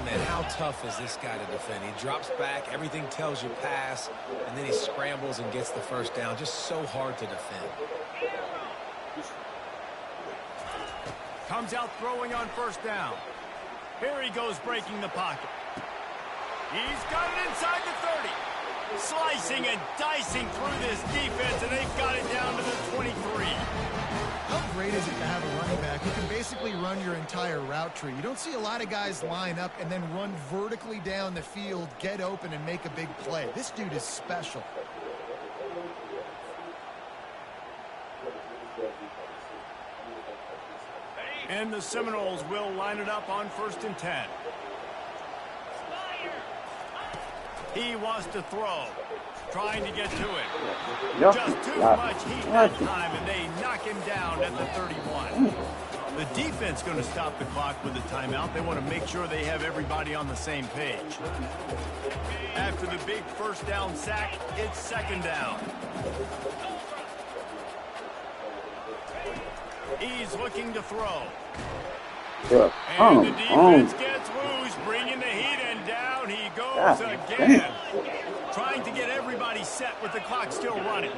Man, how tough is this guy to defend? He drops back, everything tells you pass, and then he scrambles and gets the first down. Just so hard to defend. Comes out throwing on first down. Here he goes breaking the pocket. He's got it inside the 30. Slicing and dicing through this defense, and they've got it down to the 23. How great is it to have a running back who can basically run your entire route tree? You don't see a lot of guys line up and then run vertically down the field, get open, and make a big play. This dude is special. And the Seminoles will line it up on 1st and 10. He wants to throw, trying to get to it. Yep. Just too much heat that time, and they knock him down at the 31. The defense going to stop the clock with a timeout. They want to make sure they have everybody on the same page. After the big first down sack, it's 2nd down. He's looking to throw. And the defense gets loose, bringing the heat, and down he goes again. Trying to get everybody set with the clock still running.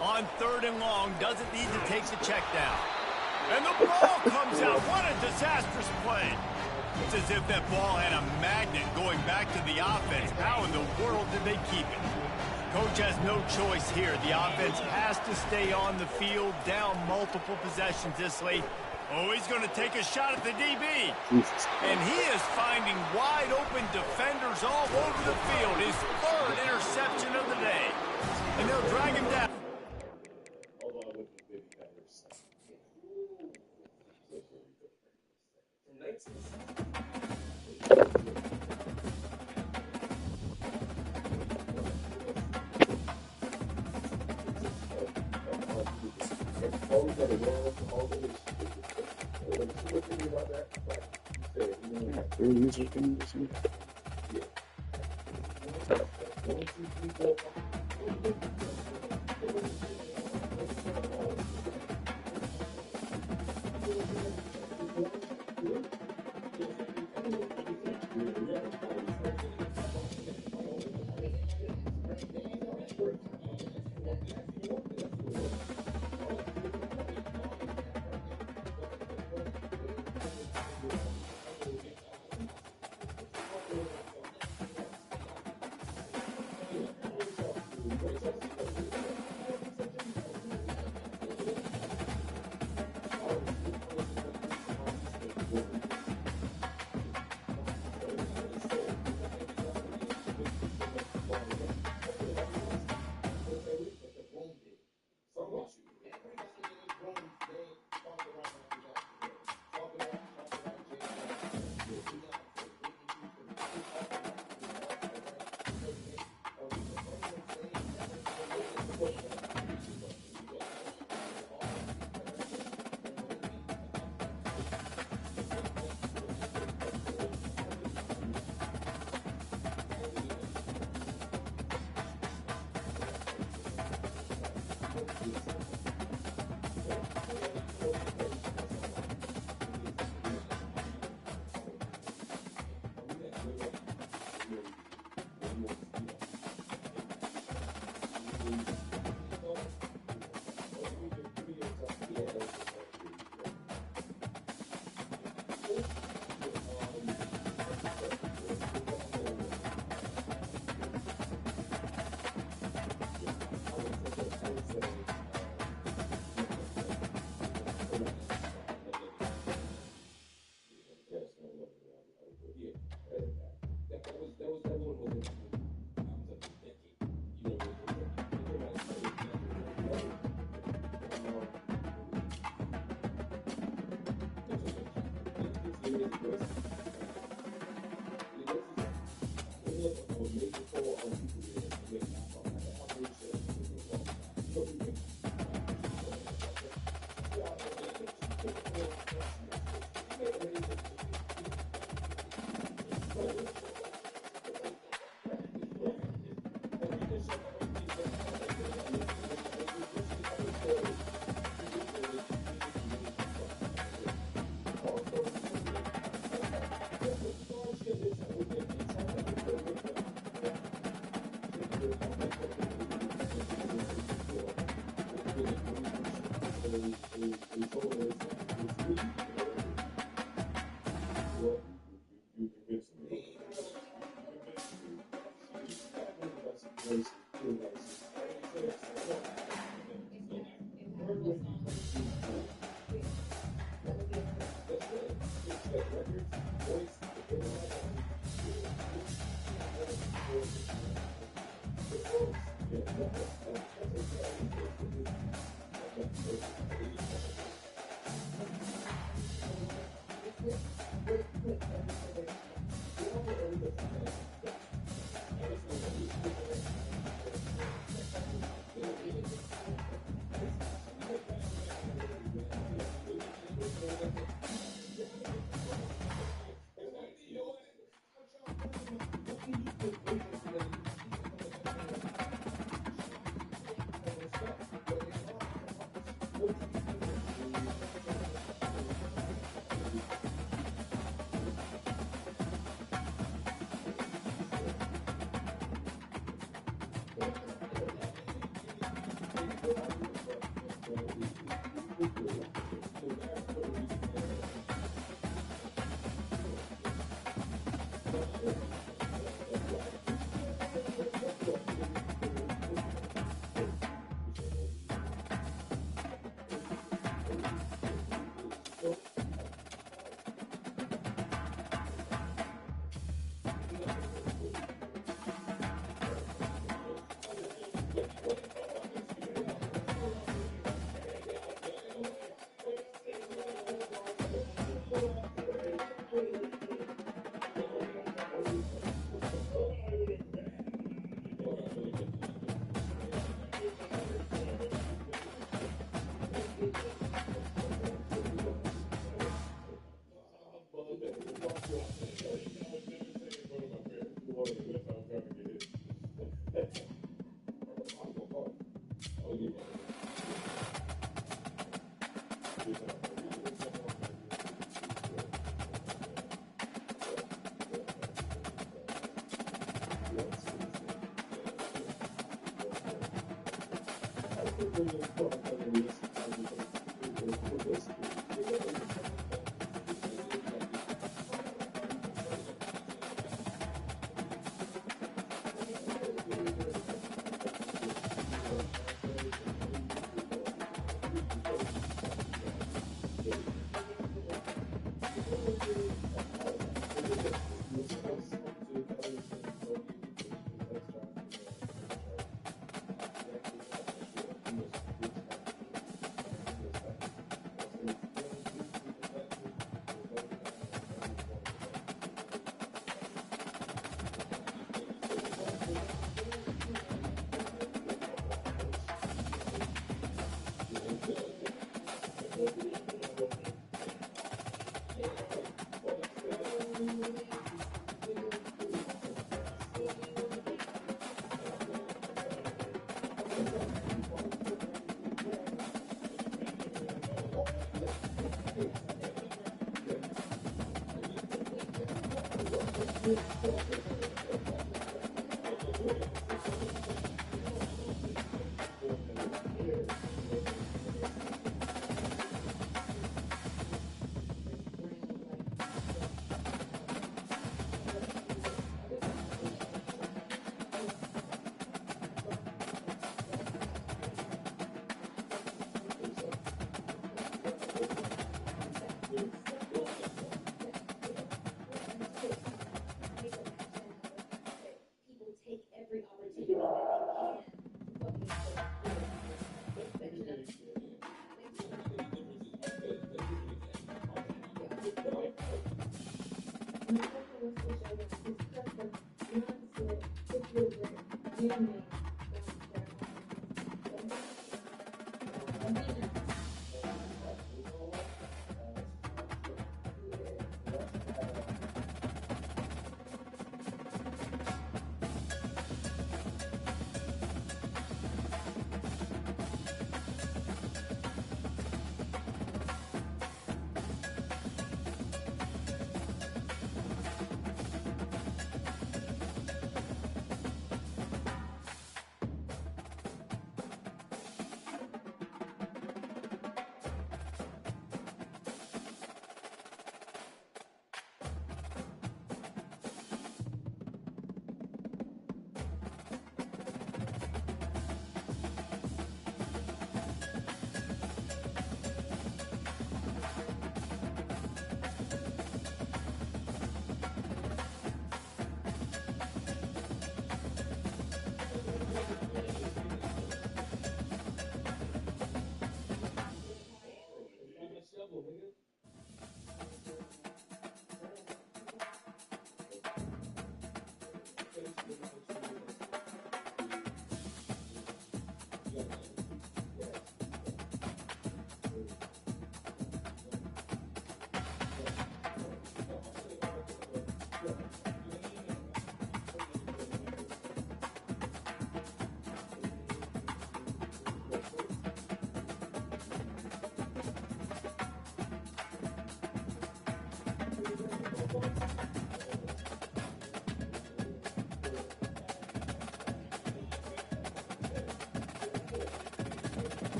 On 3rd and long, doesn't need to take the check down. And the ball comes out. What a disastrous play. It's as if that ball had a magnet going back to the offense. How in the world did they keep it? Coach has no choice here. The offense has to stay on the field, down multiple possessions this late. Oh, he's going to take a shot at the DB. And he is finding wide open defenders all over the field. His 3rd interception of the day. And they'll drag him down.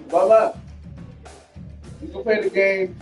Bubba, you can play the game.